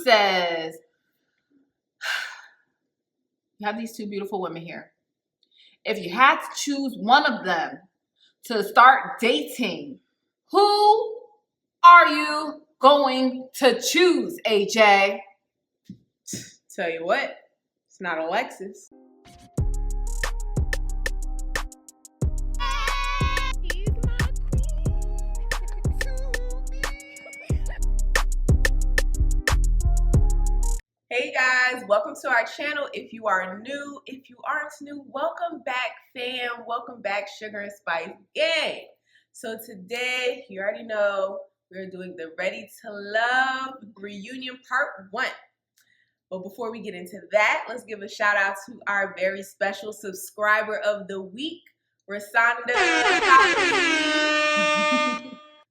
says, you have these two beautiful women here. If you had to choose one of them to start dating, who are you going to choose, AJ? Tell you what, it's not Alexis. Hey guys, welcome to our channel. If you are new, if you aren't new, welcome back fam, welcome back Sugar and Spice gang. So today, you already know, we're doing the Ready to Love reunion part 1. But before we get into that, let's give a shout out to our very special subscriber of the week, Rasanda.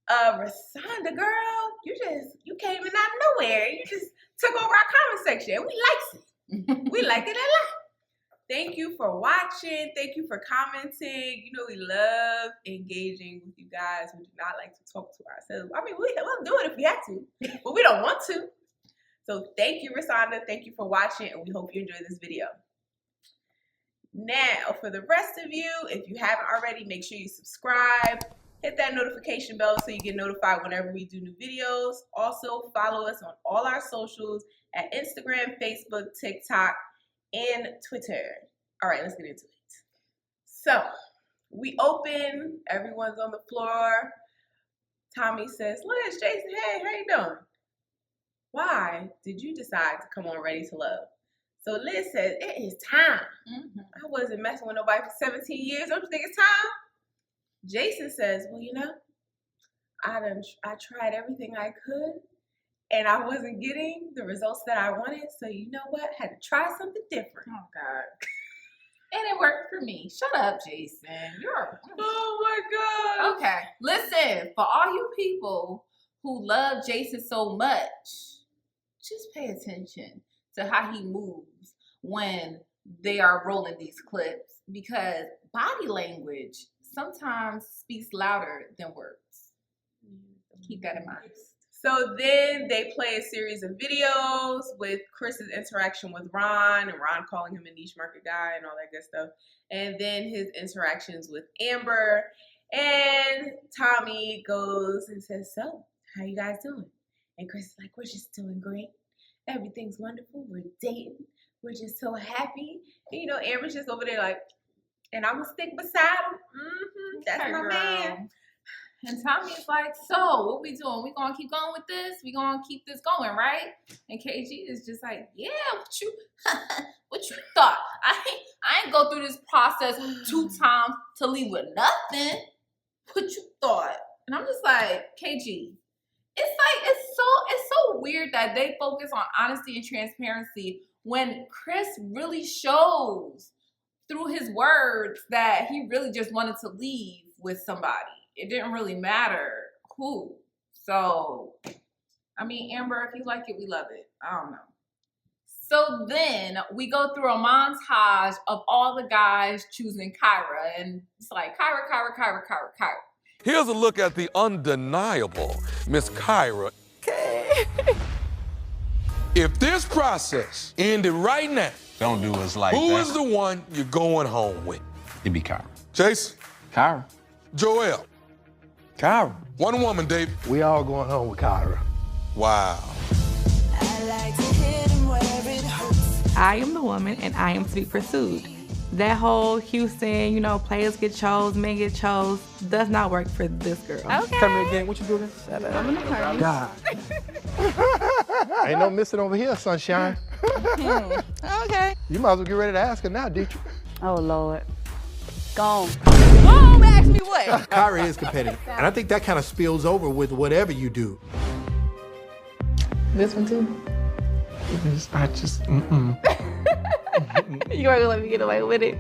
Rasanda girl, you came in out of nowhere. You just took over our comment section. We likes it. We like it a lot. Thank you for watching. Thank you for commenting. You know we love engaging with you guys. We do not like to talk to ourselves. I mean, we'll do it if we have to, but we don't want to. So thank you, Rasanda. Thank you for watching, and we hope you enjoy this video. Now, for the rest of you, if you haven't already, make sure you subscribe. Hit that notification bell so you get notified whenever we do new videos. Also, follow us on all our socials at Instagram, Facebook, TikTok, and Twitter. All right, let's get into it. So, we open. Everyone's on the floor. Tommy says, Liz, Jason, hey, how you doing? Why did you decide to come on Ready to Love? So Liz says, it is time. I wasn't messing with nobody for 17 years. Don't you think it's time? Jason says, well, you know, I tried everything I could, and I wasn't getting the results that I wanted. So you know what? I had to try something different. Oh, God. And it worked for me. Shut up, Jason. Oh, my God. Okay. Listen, for all you people who love Jason so much, just pay attention to how he moves when they are rolling these clips, because body language sometimes speaks louder than words. Keep that in mind. So then they play a series of videos with Chris's interaction with Ron, and Ron calling him a niche market guy and all that good stuff. And then his interactions with Amber. And Tommy goes and says, so, how you guys doing? And Chris is like, we're just doing great. Everything's wonderful. We're dating. We're just so happy. And, you know, Amber's just over there like, and I'm going to stick beside him. That's okay, my girl. man. And Tommy's like, so what we doing? We going to keep going with this? We going to keep this going, right? And KG is just like, yeah, what you thought? I ain't go through this process 2 times to leave with nothing. What you thought? And I'm just like, KG, it's so weird that they focus on honesty and transparency when Chris really shows through his words that he really just wanted to leave with somebody. It didn't really matter who. So, I mean, Amber, if you like it, we love it. I don't know. So then we go through a montage of all the guys choosing Kyra. And it's like, Kyra. Here's a look at the undeniable Miss Kyra. Okay. If this process ended right now, don't do us like who that. is the one you're going home with? It'd be Kyra. Chase? Kyra. Joel? Kyra. One woman, Dave. We all going home with Kyra. Wow. I am the woman, and I am to be pursued. That whole Houston, you know, players get chose, men get chose, does not work for this girl. Okay. Tell me again, what you doing? I'm in the party. God. Ain't no missing over here, sunshine. Okay. You might as well get ready to ask her now, Dietrich. Oh, Lord. Gone. Whoa, ask me what? Kyra is competitive, and I think that kind of spills over with whatever you do. This one too? You are gonna let me get away with it?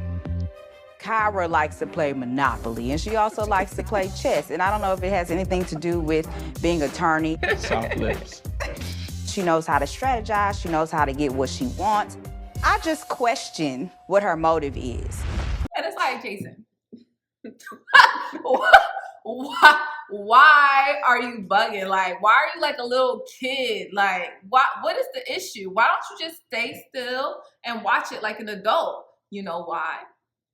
Kyra likes to play Monopoly, and she also likes to play chess. And I don't know if it has anything to do with being an attorney. Soft lips. She knows how to strategize. She knows how to get what she wants. I just question what her motive is. And it's like, Jason, why are you bugging? Like, why are you like a little kid? Like, what is the issue? Why don't you just stay still and watch it like an adult? You know why?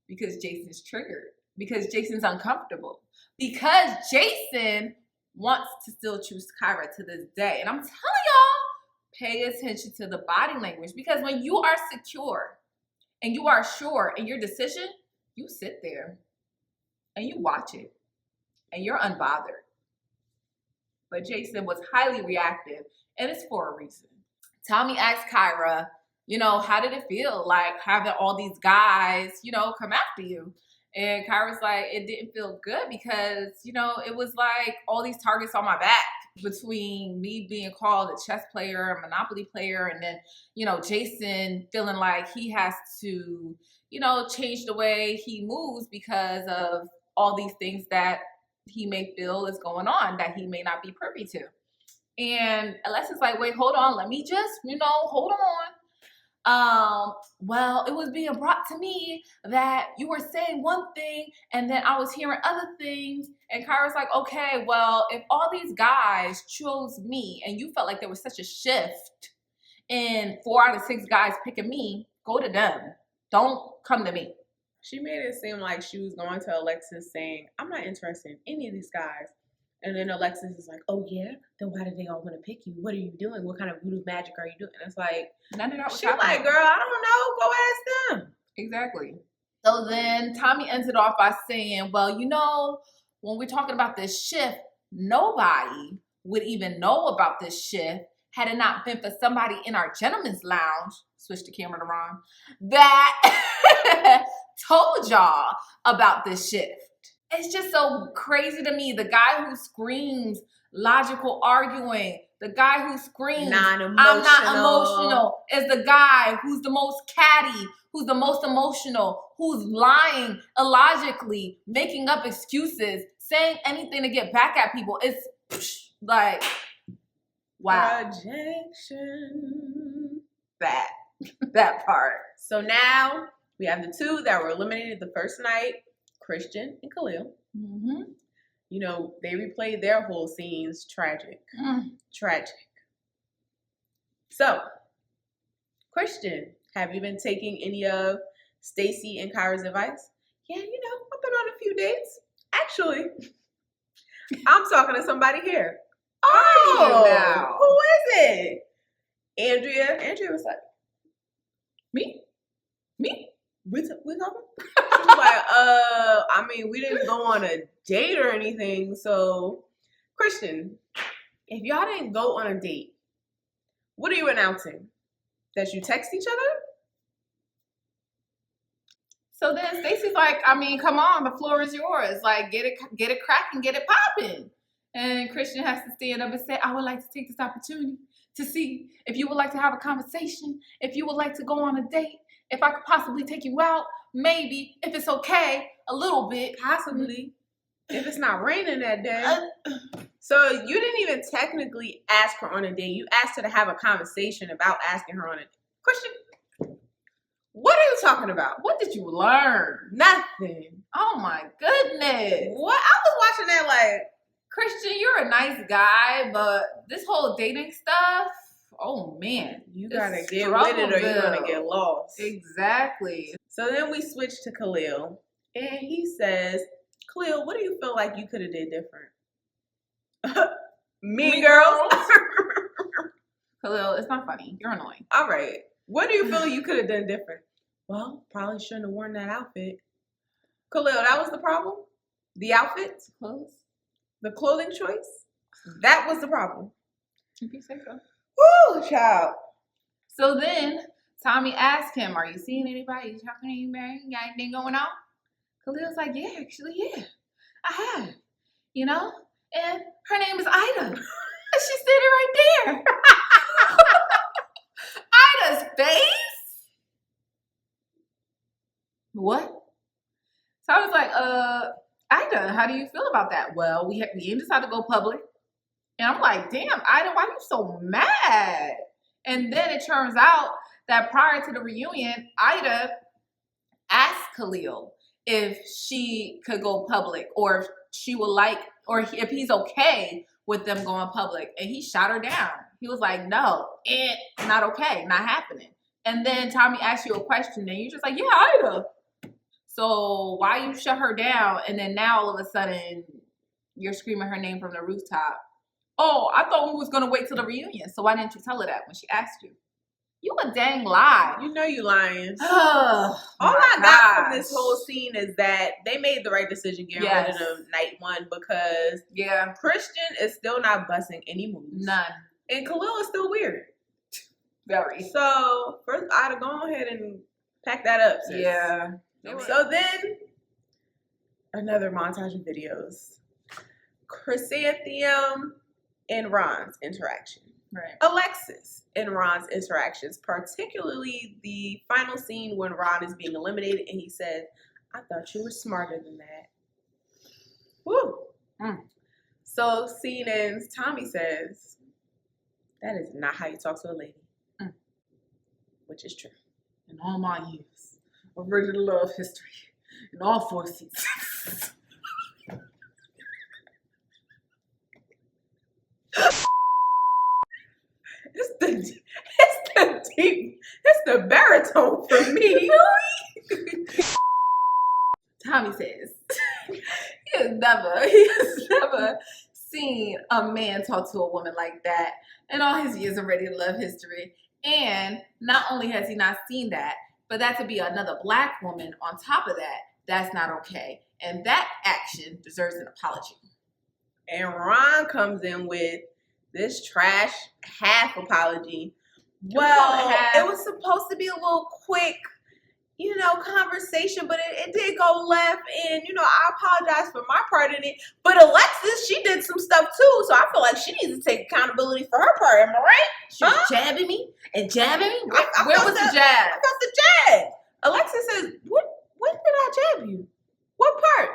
Because Jason's triggered. Because Jason's uncomfortable. Because Jason wants to still choose Kyra to this day. And I'm telling y'all, pay attention to the body language. Because when you are secure and you are sure in your decision, you sit there and you watch it. And you're unbothered. But Jason was highly reactive, and it's for a reason. Tommy asked Kyra, you know, how did it feel like having all these guys, you know, come after you? And Kyra's like, it didn't feel good because, you know, it was like all these targets on my back between me being called a chess player, a Monopoly player, and then, you know, Jason feeling like he has to, you know, change the way he moves because of all these things that he may feel is going on that he may not be privy to. And Alexis like, wait, hold on. Let me just, you know, hold on. Well, it was being brought to me that you were saying one thing and then I was hearing other things. And Kyra's like, okay, well, if all these guys chose me and you felt like there was such a shift in 4 out of 6 guys picking me, go to them. Don't come to me. She made it seem like she was going to Alexis saying, I'm not interested in any of these guys. And then Alexis is like, oh yeah? Then why did they all want to pick you? What are you doing? What kind of voodoo magic are you doing? And it's like, none of that was she's happening. like, girl, I don't know. Go ask them. Exactly. So then Tommy ends it off by saying, well, you know, when we're talking about this shift, nobody would even know about this shift had it not been for somebody in our gentleman's lounge, switch the camera to Ron, that told y'all about this shift. It's just so crazy to me. The guy who screams logical arguing, the guy who screams I'm not emotional, is the guy who's the most catty, who's the most emotional, who's lying illogically, making up excuses, saying anything to get back at people. It's like, wow. Projection. That part. So now we have the 2 that were eliminated the first night, Christian and Khalil. Mm-hmm. You know, they replayed their whole scenes. Tragic. Tragic. So, Christian, have you been taking any of Stacy and Kyra's advice? Yeah, you know, I've been on a few dates. Actually, I'm talking to somebody here. Oh, who is it? Andrea was like, me? We talking? She was like, I mean, we didn't go on a date or anything. So, Christian, if y'all didn't go on a date, what are you announcing? That you text each other? So then Stacy's like, I mean, come on, the floor is yours. Like, get it cracking, get it popping. And Christian has to stand up and say, I would like to take this opportunity to see if you would like to have a conversation, if you would like to go on a date, if I could possibly take you out, maybe, if it's okay, a little bit. Possibly. If it's not raining that day. So you didn't even technically ask her on a date. You asked her to have a conversation about asking her on a date. Christian, what are you talking about? What did you learn? Nothing. Oh my goodness. What? I was watching that like, Christian, you're a nice guy, but this whole dating stuff, oh man. You gotta get with it or you're gonna get lost. Exactly. So then we switch to Khalil, and he says, Khalil, what do you feel like you could have did different? Mean Girls? Khalil, it's not funny. You're annoying. All right. What do you feel you could have done different? Well, probably shouldn't have worn that outfit. Khalil, that was the problem? The outfit? Clothes? The clothing choice? That was the problem. If you say so. Woo, child. So then Tommy asked him, are you seeing anybody? You talking to anybody? You got anything going on? Khalil's like, yeah, actually, yeah. I have. You know? And her name is Ida. And she's sitting right there. Ida's face? What? So I was like, Ida, how do you feel about that? Well, we decided to go public. And I'm like, damn, Ida, why are you so mad? And then it turns out that prior to the reunion, Ida asked Khalil if she could go public or if she would like, or if he's okay with them going public. And he shot her down. He was like, no, not okay, not happening. And then Tommy asked you a question and you're just like, yeah, Ida. So why you shut her down? And then now all of a sudden you're screaming her name from the rooftop. Oh, I thought we was going to wait till the reunion. So why didn't you tell her that when she asked you? You a dang lie. You know you lying. All I got from this whole scene is that they made the right decision getting rid of them night one because Christian is still not busting any moves. None. And Khalil is still weird. Very. So first, I'd go ahead and pack that up. Sis. Yeah. So then, another montage of videos. Chrysanthemum and Ron's interaction. Right. Alexis and Ron's interactions, particularly the final scene when Ron is being eliminated and he said, I thought you were smarter than that. Woo. So scene ends, Tommy says, that is not how you talk to a lady. Which is true. In all my years of original love history, in all 4 seasons. It's the baritone for me. Tommy says he has never seen a man talk to a woman like that in all his years of regular love history. And not only has he not seen that, but that to be another black woman on top of that, that's not okay. And that action deserves an apology. And Ron comes in with this trash half apology. Well, it was supposed to be a little quick, conversation, but it did go left. And, I apologize for my part in it. But Alexis, she did some stuff too. So I feel like she needs to take accountability for her part. Am I right? She was jabbing me and jabbing me. Where was the jab? I got the jab. Alexis says, when did I jab you? What part?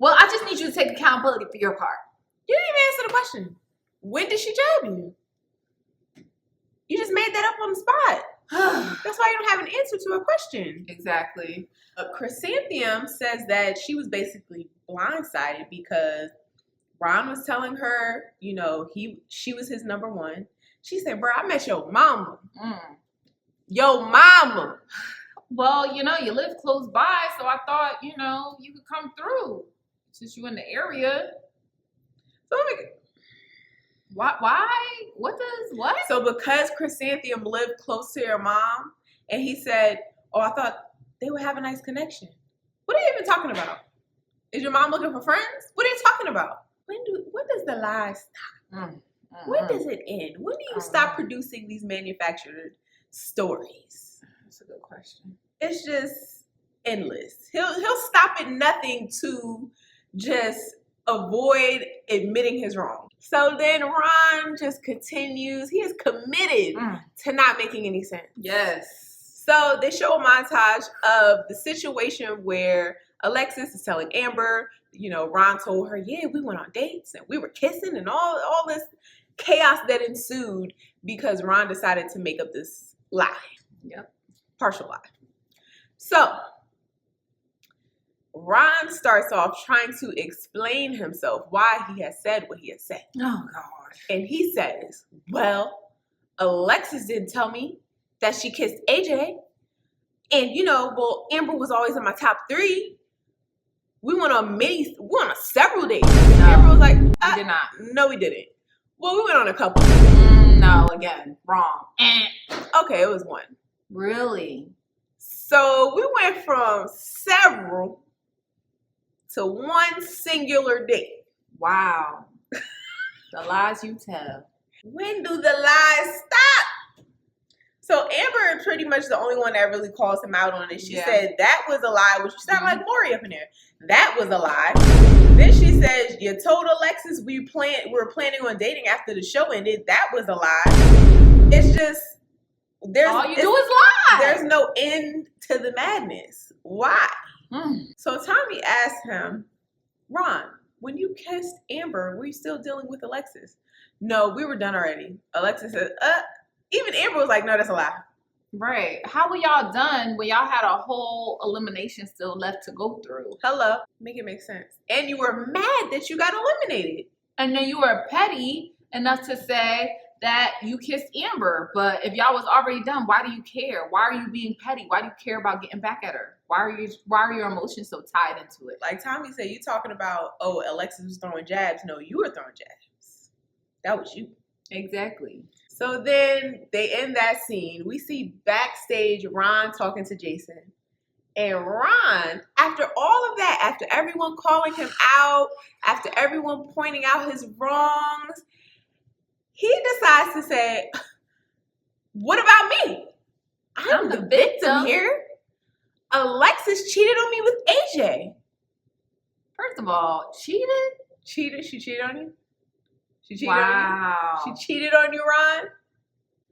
Well, I just need you to take accountability for your part. You didn't even answer the question. When did she jab you? You just made that up on the spot. That's why you don't have an answer to a question. Exactly. Chrysanthemum says that she was basically blindsided because Ron was telling her, she was his number one. She said, bro, I met your mama. Your mama. Well, you live close by, so I thought, you could come through since you in the area. So why? What? So because Chrysanthemum lived close to your mom, and he said, oh, I thought they would have a nice connection. What are you even talking about? Is your mom looking for friends? What are you talking about? When does the lie stop? When does it end? When do you stop producing these manufactured stories? That's a good question. It's just endless. He'll stop at nothing to just avoid admitting his wrong. So then Ron just continues. He is committed to not making any sense. Yes. So they show a montage of the situation where Alexis is telling Amber, Ron told her, yeah, we went on dates and we were kissing and all this chaos that ensued because Ron decided to make up this lie. Yep. Partial lie. So Ron starts off trying to explain himself, why he has said what he has said. Oh, God. And he says, well, Alexis didn't tell me that she kissed AJ. And, Amber was always in my top 3. We went on several dates. No, Amber was like, we did not. No, we didn't. Well, we went on a couple. No, again, wrong. Okay, it was 1. Really? So we went from several to 1 singular date. Wow. The lies you tell. When do the lies stop? So Amber is pretty much the only one that really calls him out on it. She said that was a lie, which you sound like Maury up in there. That was a lie. Then she says, you told Alexis we were planning on dating after the show ended. That was a lie. It's just, all you do is lie. There's no end to the madness. Why? So Tommy asked him, Ron, when you kissed Amber, were you still dealing with Alexis? No, we were done already. Alexis said, even Amber was like, no, that's a lie. Right. How were y'all done when y'all had a whole elimination still left to go through? Hello. Make it make sense. And you were mad that you got eliminated. And then you were petty enough to say that you kissed Amber. But if y'all was already done, why do you care? Why are you being petty? Why do you care about getting back at her? Why are your emotions so tied into it? Like Tommy said, you talking about, oh, Alexis was throwing jabs. No, you were throwing jabs. That was you. Exactly. So then they end that scene. We see backstage Ron talking to Jason. And Ron, after all of that, after everyone calling him out, after everyone pointing out his wrongs, he decides to say, what about me? I'm the victim here. Alexis cheated on me with AJ. First of all, cheated? She cheated on you? She cheated Wow. on you? She cheated on you, Ron?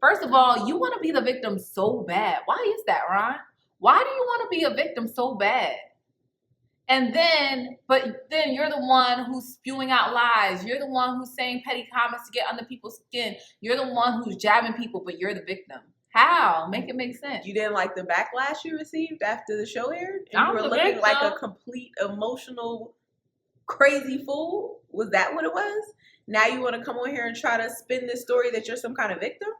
First of all, you want to be the victim so bad. Why is that, Ron? Why do you want to be a victim so bad? And then, but then you're the one who's spewing out lies. You're the one who's saying petty comments to get under people's skin. You're the one who's jabbing people, but you're the victim. How? Make it make sense. You didn't like the backlash you received after the show aired? And I'm you were the looking victim. like a complete emotional crazy fool? Was that what it was? Now you want to come on here and try to spin this story that you're some kind of victim?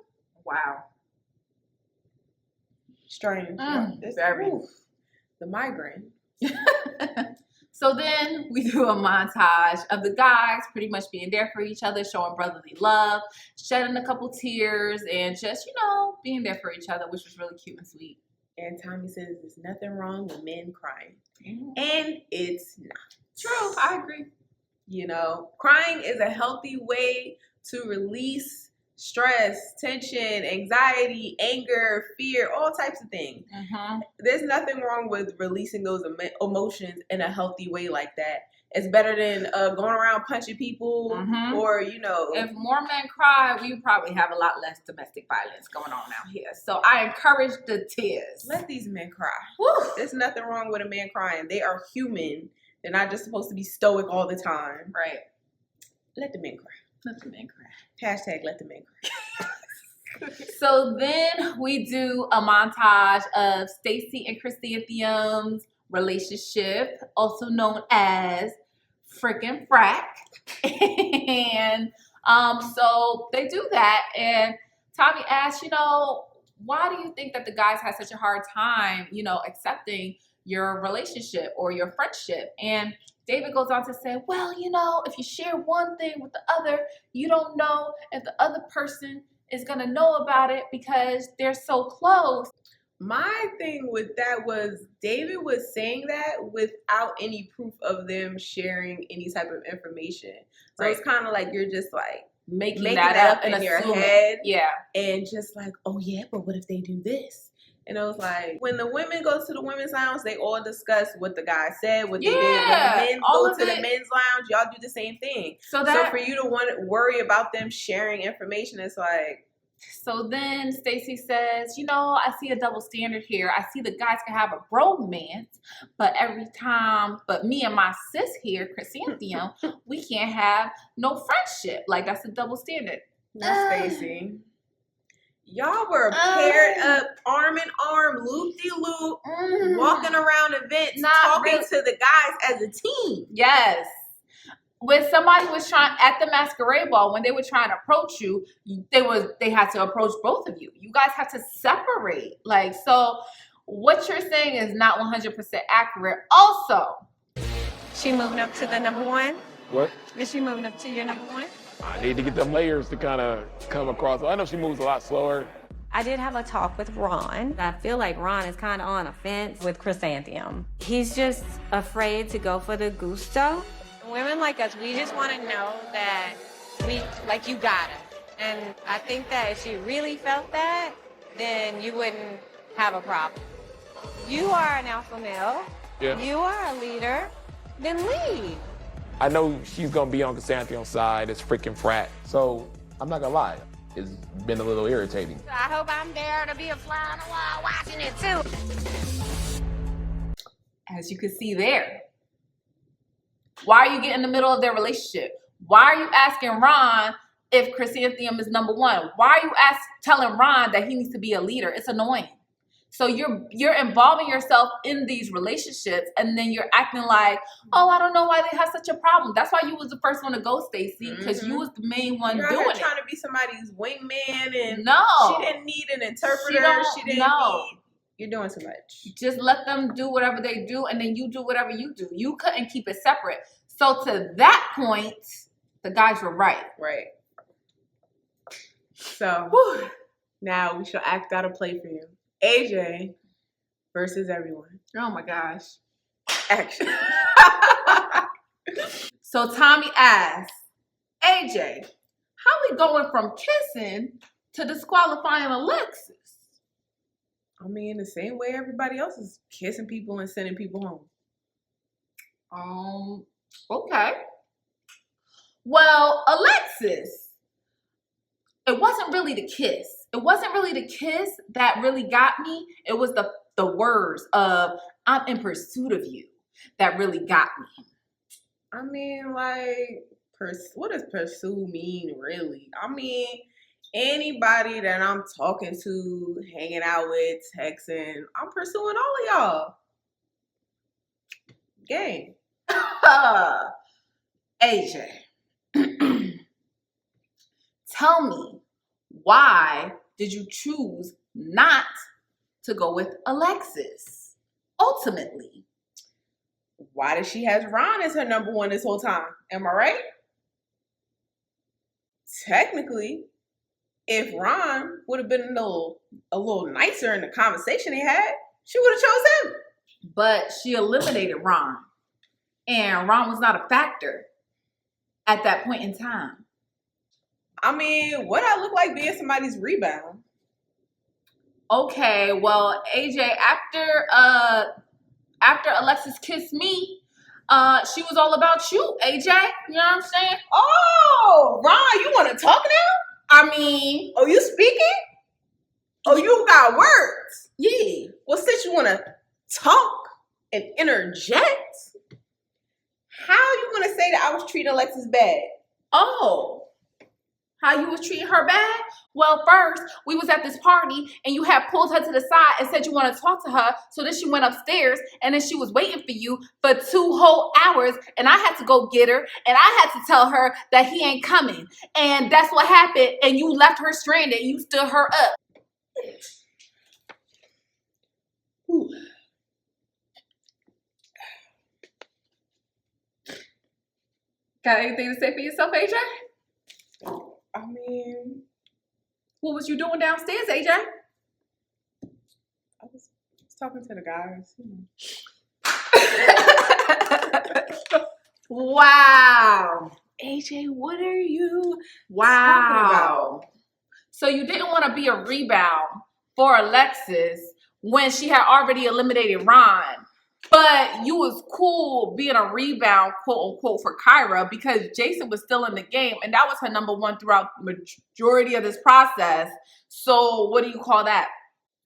Wow. Strange. It's very. The migraine. So then we do a montage of the guys pretty much being there for each other, showing brotherly love, shedding a couple tears, and just, you know, being there for each other, which was really cute and sweet. And Tommy says there's nothing wrong with men crying. And it's not. True, I agree. You know, crying is a healthy way to release stress, tension, anxiety, anger, fear, all types of things. There's nothing wrong with releasing those emotions in a healthy way like that. It's better than going around punching people or, you know. If more men cry, we probably have a lot less domestic violence going on out here. So I encourage the tears. Let these men cry. Woo. There's nothing wrong with a man crying. They are human. They're not just supposed to be stoic all the time. Right. Let the men cry. Let the men cry. Hashtag let the men cry. So then we do a montage of Stacy and Chrysanthemum's relationship, also known as frickin' frack. And so they do that, and Tommy asks, you know, why do you think that the guys had such a hard time, you know, accepting your relationship or your friendship? And David goes on to say, well, you know, if you share one thing with the other, you don't know if the other person is going to know about it because they're so close. My thing with that was David was saying that without any proof of them sharing any type of information. So Right. it's kind of like you're just like Making that that up in your assuming. head. Yeah. And just like, oh yeah, but what if they do this? And it was like, when the women go to the women's lounge, they all discuss what the guy said, what they did. When the men go to the men's lounge, y'all do the same thing. So for you to want to worry about them sharing information, it's like. So then Stacy says, you know, I see a double standard here. I see the guys can have a bromance, but me and my sis here, Chrysanthemum, we can't have no friendship. Like, that's a double standard. Now, Stacy. Y'all were paired up, arm in arm, loop-de-loop, walking around events, talking to the guys as a team. Yes. When somebody was trying at the masquerade ball, when they were trying to approach you, they had to approach both of you. You guys have to separate. Like, so what you're saying is not 100% accurate. Also, she moving up to the number one? What? Is she moving up to your number one? I need to get them layers to kind of come across. I know she moves a lot slower. I did have a talk with Ron. I feel like Ron is kind of on a fence with Chrysanthemum. He's just afraid to go for the gusto. Women like us, we just want to know that you got us. And I think that if she really felt that, then you wouldn't have a problem. You are an alpha male. Yeah. You are a leader. Then lead. I know she's going to be on Chrysanthemum's side. It's freaking frat. So I'm not going to lie. It's been a little irritating. I hope I'm there to be a fly on the wall watching it too. as you can see there, why are you getting in the middle of their relationship? Why are you asking Ron if Chrysanthemum is number one? Why are you telling Ron that he needs to be a leader? It's annoying. So you're involving yourself in these relationships, and then you're acting like, oh, I don't know why they have such a problem. That's why you was the first one to go, Stacy, because you was the main one You're doing it. Trying to be somebody's wingman, and no, she didn't need an interpreter. She didn't need. You're doing too much. Just let them do whatever they do, and then you do whatever you do. You couldn't keep it separate. So to that point, the guys were right. Right. So now we shall act out a play for you. AJ versus everyone. Oh my gosh. Action. So Tommy asks, AJ, how we going from kissing to disqualifying Alexis? I mean, the same way everybody else is kissing people and sending people home. Okay. Well, Alexis, it wasn't really the kiss. It wasn't really the kiss that really got me. It was the words of, I'm in pursuit of you, that really got me. I mean, like, what does pursue mean, really? I mean, anybody that I'm talking to, hanging out with, texting, I'm pursuing all of y'all. Game. AJ, tell me, why did you choose not to go with Alexis? Ultimately. Why does she have Ron as her number one this whole time? Am I right? Technically, if Ron would have been a little nicer in the conversation they had, she would have chose him. But she eliminated Ron. And Ron was not a factor at that point in time. I mean, what I look like being somebody's rebound? Okay, well, AJ, after Alexis kissed me, she was all about you, AJ. You know what I'm saying? Oh, Ron, you want to talk now? I mean, oh, you speaking? Oh, you got words? Yeah. Well, since you want to talk and interject, how you gonna say that I was treating Alexis bad? Oh. How you was treating her bad? Well, first, we was at this party and you had pulled her to the side and said you want to talk to her. So then she went upstairs and then she was waiting for you for 2 whole hours and I had to go get her and I had to tell her that he ain't coming. And that's what happened and you left her stranded and you stood her up. Ooh. Got anything to say for yourself, AJ? I mean, what was you doing downstairs, AJ? I was talking to the guys. Wow. AJ, what are you talking about? Wow. So you didn't want to be a rebound for Alexis when she had already eliminated Ron. But you was cool being a rebound, quote unquote, for Kyra because Jason was still in the game and that was her number one throughout the majority of this process. So what do you call that?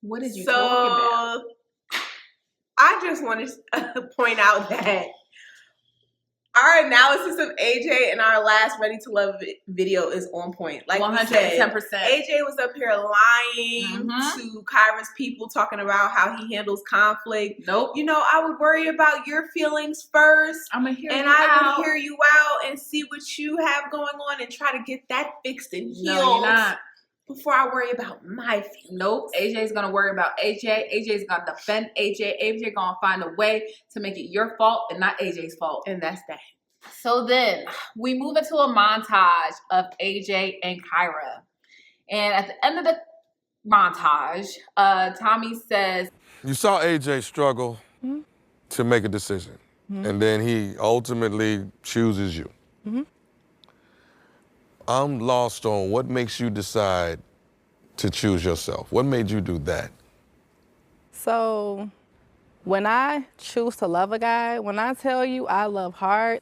What did you talk about? I just want to point out that our analysis of AJ and our last Ready to Love video is on point. Like 110%. AJ was up here lying to Kyra's people, talking about how he handles conflict. Nope. You know, I would worry about your feelings first. I'm gonna hear and you I out. would hear you out and see what you have going on and try to get that fixed and healed. No, you're not. Before I worry about my feelings. Nope. AJ's gonna worry about AJ. AJ's gonna defend AJ. AJ gonna find a way to make it your fault and not AJ's fault. And that's that. So then we move into a montage of AJ and Kyra. And at the end of the montage, Tommy says, You saw AJ struggle to make a decision. And then he ultimately chooses you. I'm lost on what makes you decide to choose yourself. What made you do that? So when I choose to love a guy, when I tell you I love hard,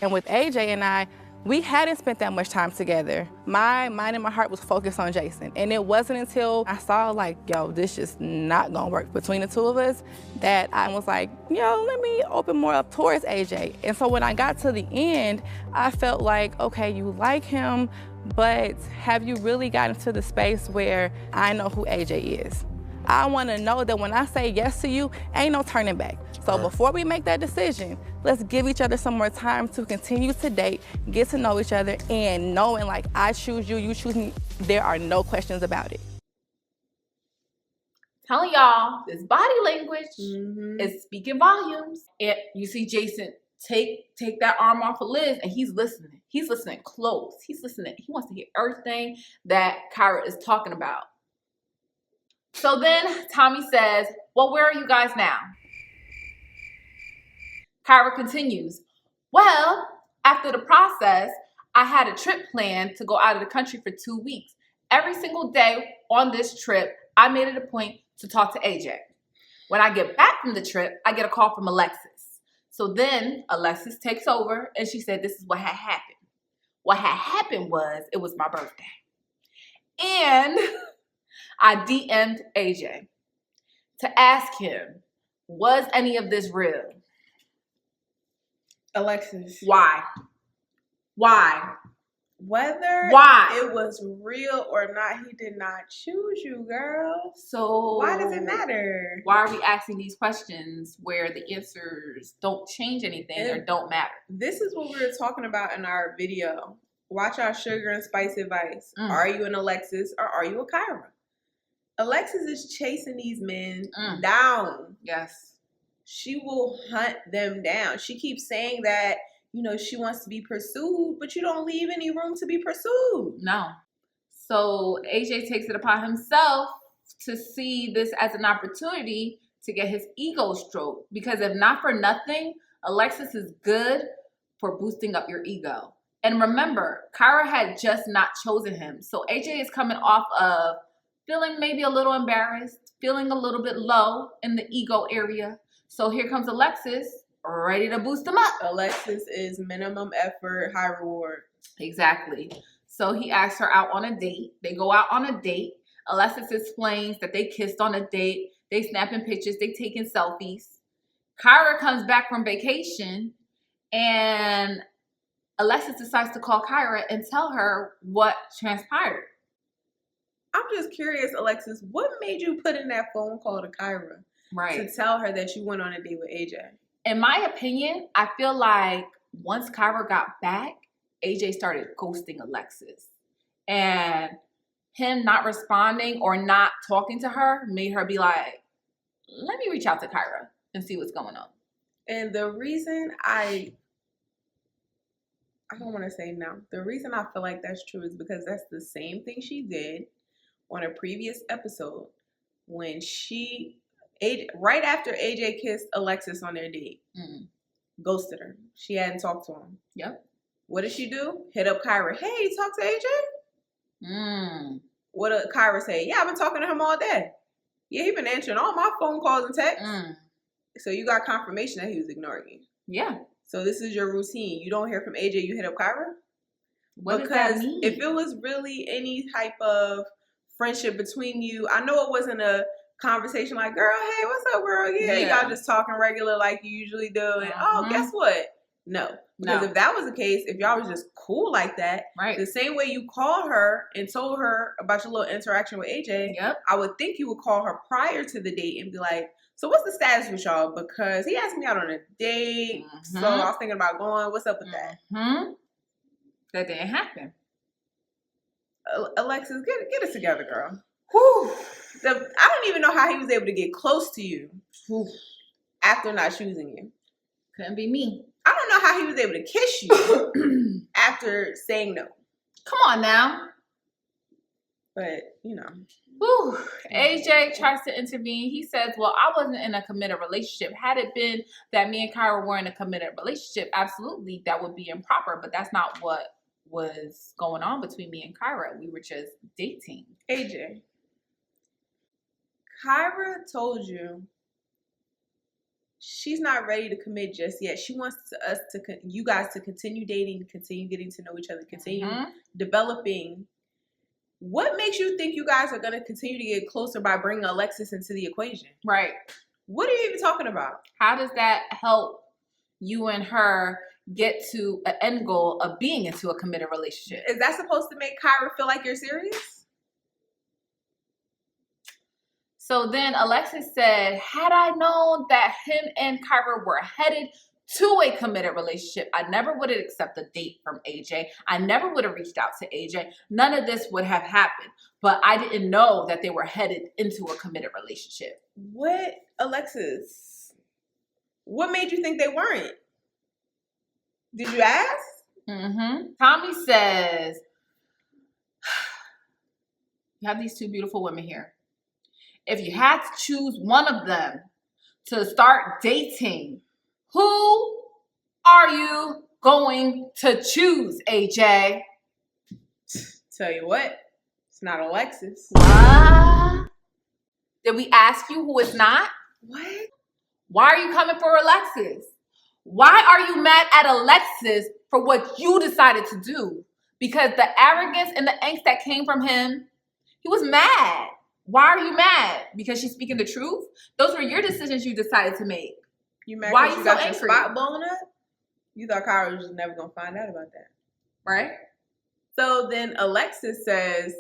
and with AJ and I, we hadn't spent that much time together. My mind and my heart was focused on Jason. And it wasn't until I saw like, yo, this just not gonna work between the two of us, that I was like, yo, let me open more up towards AJ. And so when I got to the end, I felt like, okay, you like him, but have you really gotten to the space where I know who AJ is? I want to know that when I say yes to you, ain't no turning back. So before we make that decision, let's give each other some more time to continue to date, get to know each other, and knowing like I choose you, you choose me, there are no questions about it. Telling y'all, this body language is speaking volumes. And you see Jason take that arm off of Liz, and he's listening. He's listening close. He's listening. He wants to hear everything that Kyra is talking about. So then Tommy says, well, where are you guys now? Kyra continues, well, after the process, I had a trip planned to go out of the country for 2 weeks. Every single day on this trip, I made it a point to talk to AJ. When I get back from the trip, I get a call from Alexis. So then Alexis takes over, and she said this is what had happened. What had happened was it was my birthday. And I DM'd AJ to ask him, was any of this real? Alexis. Why? Whether Why? it was real or not, he did not choose you, girl. So why does it matter? Why are we asking these questions where the answers don't change anything or don't matter? This is what we were talking about in our video. Watch our sugar and spice advice. Are you an Alexis or are you a Kyra? Alexis is chasing these men down. Yes. She will hunt them down. She keeps saying that, you know, she wants to be pursued, but you don't leave any room to be pursued. No. So AJ takes it upon himself to see this as an opportunity to get his ego stroked. Because if not for nothing, Alexis is good for boosting up your ego. And remember, Kyra had just not chosen him. So AJ is coming off of feeling maybe a little embarrassed, feeling a little bit low in the ego area. So here comes Alexis, ready to boost him up. Alexis is minimum effort, high reward. Exactly. So he asks her out on a date. They go out on a date. Alexis explains that they kissed on a date. They snapping pictures. They taking selfies. Kyra comes back from vacation, and Alexis decides to call Kyra and tell her what transpired. I'm just curious, Alexis, what made you put in that phone call to Kyra to tell her that you went on a date with AJ? In my opinion, I feel like once Kyra got back, AJ started ghosting Alexis. And him not responding or not talking to her made her be like, let me reach out to Kyra and see what's going on. And the reason I don't want to say no. The reason I feel like that's true is because that's the same thing she did on a previous episode when right after AJ kissed Alexis on their date, ghosted her. She hadn't talked to him. Yep. What did she do? Hit up Kyra. Hey, talk to AJ? What did Kyra say? Yeah, I've been talking to him all day. Yeah, he been answering all my phone calls and texts. So you got confirmation that he was ignoring you. Yeah. So this is your routine. You don't hear from AJ, you hit up Kyra? What does that mean? If it was really any type of friendship between you, I know it wasn't a conversation like, girl, hey, what's up, girl? Yeah, y'all just talking regular like you usually do. And oh, guess what? No. Because if that was the case, if y'all was just cool like that, the same way you called her and told her about your little interaction with AJ, I would think you would call her prior to the date and be like, so what's the status with y'all? Because he asked me out on a date, so I was thinking about going. What's up with that? That didn't happen. Alexis, get it together, girl. Whew. I don't even know how he was able to get close to you after not choosing you. Couldn't be me. I don't know how he was able to kiss you after saying no. Come on now. But, you know. Whew. AJ tries to intervene. He says, well, I wasn't in a committed relationship. Had it been that me and Kyra were in a committed relationship, absolutely, that would be improper. But that's not what was going on between me and Kyra. We were just dating. AJ, Kyra told you she's not ready to commit just yet. She wants you guys to continue dating, continue getting to know each other, continue developing. What makes you think you guys are going to continue to get closer by bringing Alexis into the equation? Right. What are you even talking about? How does that help you and her get to an end goal of being into a committed relationship. Is that supposed to make Kyra feel like you're serious? So then Alexis said, had I known that him and Kyra were headed to a committed relationship, I never would have accepted a date from AJ. I never would have reached out to AJ. None of this would have happened. But I didn't know that they were headed into a committed relationship. What, Alexis? What made you think they weren't? Did you ask? Tommy says, you have these two beautiful women here. If you had to choose one of them to start dating, who are you going to choose, AJ? Tell you what, it's not Alexis. What? Did we ask you who it's not? What? Why are you coming for Alexis? Why are you mad at Alexis for what you decided to do? Because the arrogance and the angst that came from him, he was mad. Why are you mad? Because she's speaking the truth? Those were your decisions you decided to make. You mad Why because you you so got your angry? spot blown up? You thought Kyra was just never going to find out about that. Right? So then Alexis says,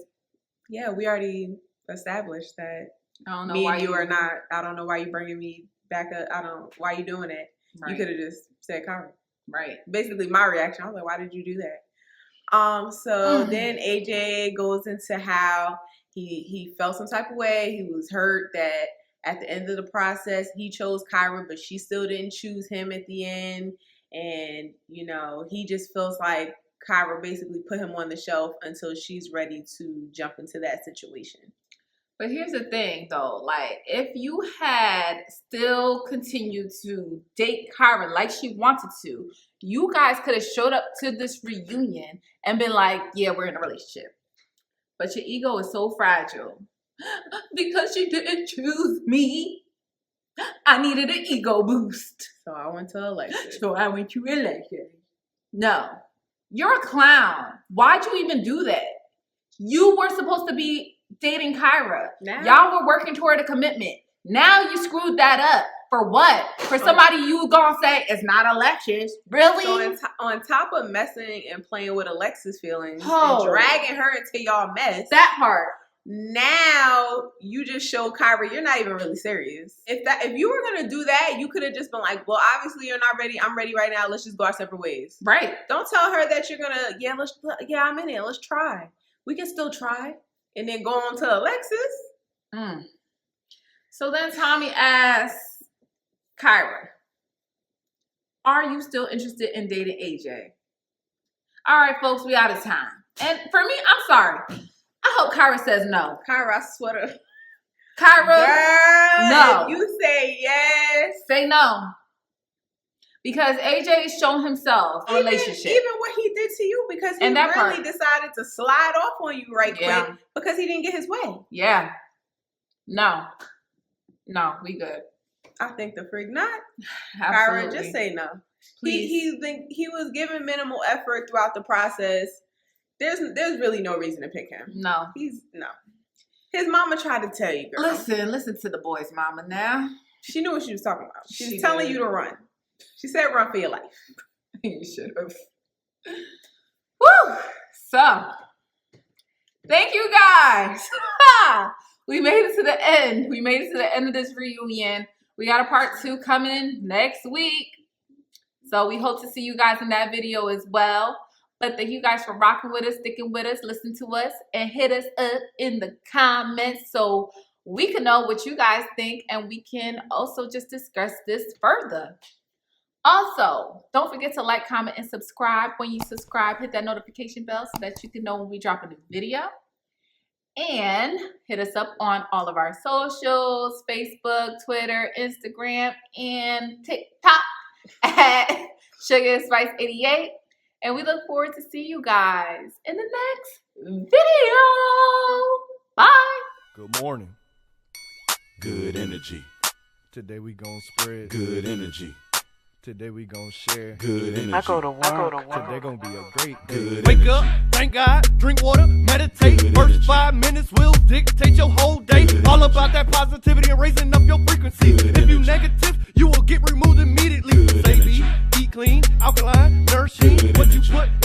yeah, we already established that I don't know me why and you are not. I don't know why you bringing me back up. Why you doing it? Right. You could have just said Kyra. Right. Basically, my reaction, I was like, why did you do that? So then AJ goes into how he felt some type of way. He was hurt that at the end of the process, he chose Kyra, but she still didn't choose him at the end. And, you know, he just feels like Kyra basically put him on the shelf until she's ready to jump into that situation. But here's the thing, though. Like, if you had still continued to date Kyra like she wanted to, you guys could have showed up to this reunion and been like, yeah, we're in a relationship. But your ego is so fragile. Because she didn't choose me, I needed an ego boost. So I went to Alexis. So I went to Alexis. No. You're a clown. Why'd you even do that? You were supposed to be dating Kyra. Now? Y'all were working toward a commitment. Now you screwed that up. For what? For somebody you gonna say it's not Alexis. Really? So on top of messing and playing with Alexis' feelings and dragging her into y'all mess. That part. Now you just show Kyra you're not even really serious. If you were gonna do that, you could have just been like, well, obviously you're not ready. I'm ready right now. Let's just go our separate ways. Right. Don't tell her that you're gonna, I'm in it. Let's try. We can still try. And then go on to Alexis. So then Tommy asks Kyra, are you still interested in dating AJ? All right, folks, we out of time. And for me, I'm sorry. I hope Kyra says no. Kyra, I swear to Kyra, girl, no. if you say yes. Say no. Because AJ is showing himself a relationship. Even what he did to you, because he really decided to slide off on you quick because he didn't get his way. Yeah. No, we good. I think the freak not. Absolutely. Kyra, just say no. Please. He was giving minimal effort throughout the process. There's really no reason to pick him. No. His mama tried to tell you, girl. Listen to the boy's mama now. She knew what she was talking about. She was telling you to run. She said run for your life. You should have. Woo! So, thank you guys. We made it to the end. We made it to the end of this reunion. We got a part 2 coming next week. So we hope to see you guys in that video as well. But thank you guys for rocking with us, sticking with us, listening to us, and hit us up in the comments so we can know what you guys think and we can also just discuss this further. Also, don't forget to like, comment, and subscribe. When you subscribe, hit that notification bell so that you can know when we drop a new video. And hit us up on all of our socials, Facebook, Twitter, Instagram, and TikTok at Sugar and Spice 88. And we look forward to see you guys in the next video. Bye. Good morning. Good energy. Today we gonna spread good energy. Today we gonna share good energy. I go to work. Today gonna be a great day. Good Wake energy. up, thank God, drink water, meditate. Good First energy. 5 minutes will dictate your whole day. Good All energy. about that positivity and raising up your frequency. Good If you energy. negative, you will get removed immediately. Good Say energy. be, eat clean, alkaline, nourishing. Good What you energy. put